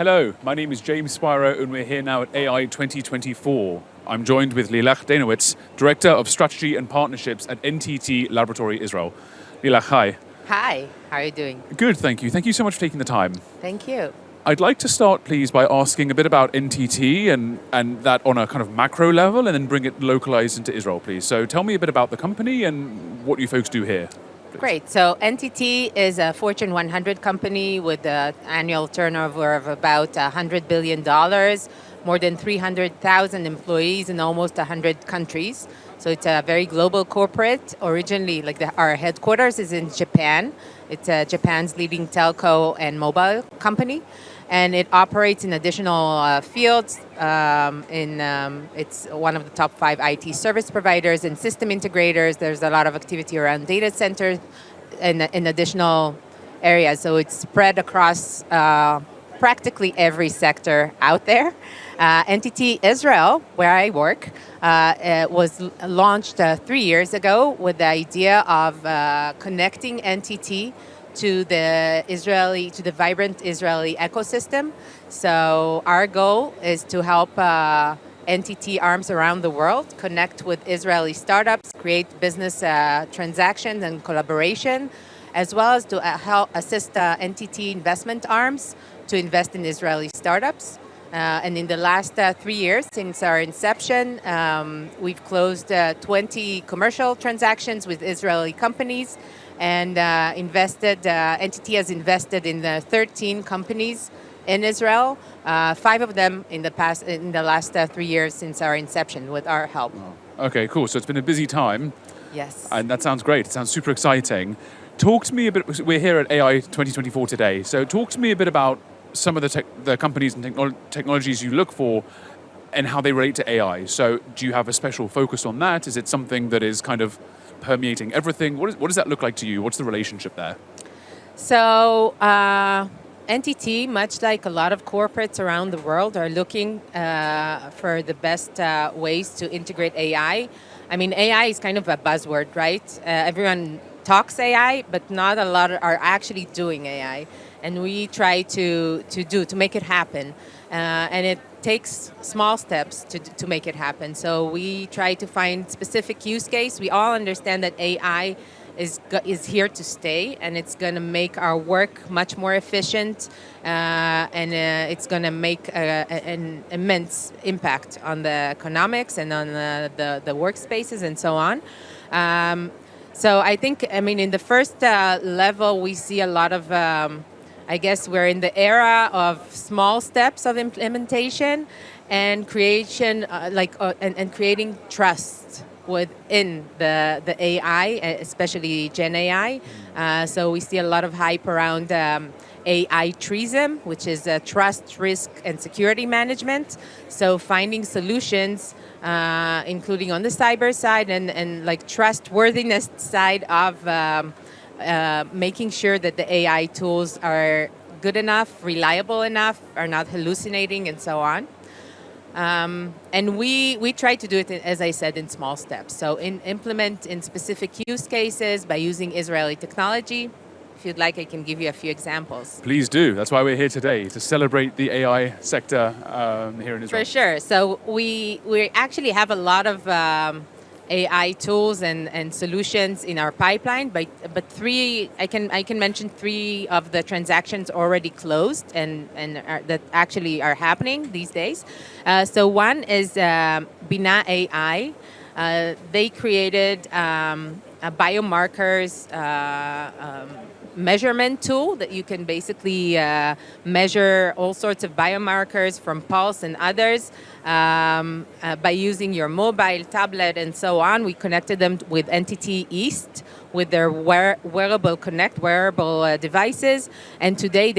Hello, my name is James Spiro and we're here now at AI 2024. I'm joined with Lilach Danewitz, Director of Strategy and Partnerships at NTT Laboratory Israel. Lilach, hi. Hi, how are you doing? Good, thank you. Thank you so much for taking the time. Thank you. I'd like to start, please, by asking a bit about NTT and that on a kind of macro level, and then bring it localized into Israel, please. So tell me a bit about the company and what you folks do here. Great. So NTT is a Fortune 100 company with an annual turnover of about $100 billion, more than 300,000 employees in almost 100 countries. So it's a very global corporate. Originally, our headquarters is in Japan. It's Japan's leading telco and mobile company. And it operates in additional fields. It's one of the top 5 IT service providers and system integrators. There's a lot of activity around data centers and in additional areas. So it's spread across practically every sector out there. NTT Israel, where I work, was launched 3 years ago with the idea of connecting NTT to the vibrant Israeli ecosystem. So our goal is to help NTT arms around the world connect with Israeli startups, create business transactions and collaboration, as well as to help assist NTT investment arms to invest in Israeli startups. And in the last 3 years since our inception, we've closed 20 commercial transactions with Israeli companies, and NTT has invested in 13 companies in Israel, 5 of them in the last 3 years since our inception with our help. Oh. Okay, cool. So it's been a busy time. Yes. And that sounds great. It sounds super exciting. Talk to me a bit. We're here at AI 2024 today. So talk to me a bit about some of the companies and technologies you look for and how they relate to AI. So do you have a special focus on that? Is it something that is kind of permeating everything? What does that look like to you? What's the relationship there? So NTT, much like a lot of corporates around the world, are looking for the best ways to integrate AI. I mean, AI is kind of a buzzword, right? Everyone talks AI, but not a lot are actually doing AI. And we try to make it happen. And it takes small steps to make it happen. So we try to find specific use case. We all understand that AI is here to stay, and it's going to make our work much more efficient, and it's going to make an immense impact on the economics and on the workspaces and so on. So I think, in the first level, we see a lot of I guess we're in the era of small steps of implementation and creation, and creating trust within the AI, especially Gen AI. So we see a lot of hype around AI TRISM, which is trust, risk, and security management. So finding solutions, including on the cyber side and like trustworthiness side of making sure that the AI tools are good enough, reliable enough, are not hallucinating, and so on. And we try to do it, as I said, in small steps. So implement in specific use cases by using Israeli technology. If you'd like, I can give you a few examples. Please do. That's why we're here today, to celebrate the AI sector here in Israel. For sure. So we actually have a lot of AI tools and solutions in our pipeline, but I can mention 3 of the transactions already closed and that actually are happening these days. So one is Bina AI. They created a biomarkers measurement tool that you can basically measure all sorts of biomarkers from pulse and others by using your mobile, tablet, and so on. We connected them with NTT East with their wearable devices, and today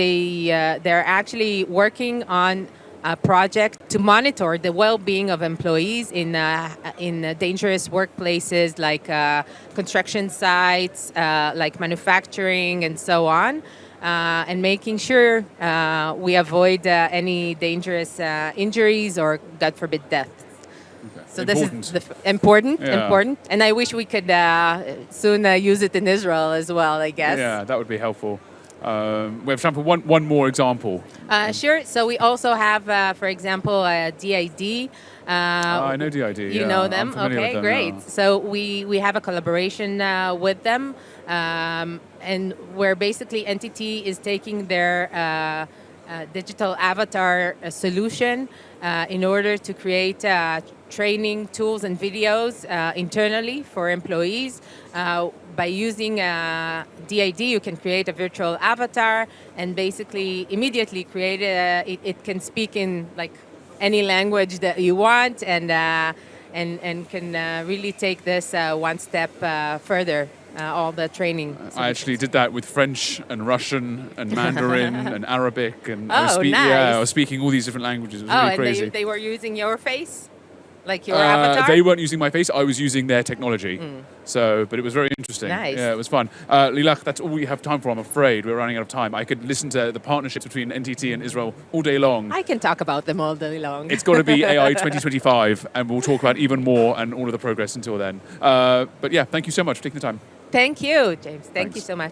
they're actually working on a project to monitor the well-being of employees in dangerous workplaces like construction sites, like manufacturing, and so on, and making sure we avoid any dangerous injuries or, God forbid, death. Okay. So Important. this is important, Yeah. important, and I wish we could soon use it in Israel as well, I guess. Yeah, that would be helpful. We have time for one more example. Sure. So we also have, for example, DID. I know DID. You know them? I'm familiar Okay, with them, great. yeah. So we have a collaboration with them, and where basically NTT is taking their digital avatar solution in order to create training tools and videos internally for employees. By using DID, you can create a virtual avatar and basically immediately create it can speak in like any language that you want and can really take this one step further. All the training. I actually did that with French and Russian and Mandarin and Arabic and Oh, nice. I was speaking all these different languages. It was really and crazy. they were using your face, like your avatar. They weren't using my face. I was using their technology. So, but it was very interesting. Nice. Yeah, it was fun. Lilach, that's all we have time for. I'm afraid we're running out of time. I could listen to the partnerships between NTT and Israel all day long. I can talk about them all day long. It's got to be AI 2025, and we'll talk about even more and all of the progress until then. But yeah, thank you so much for taking the time. Thank you, James. Thank Thanks. you so much.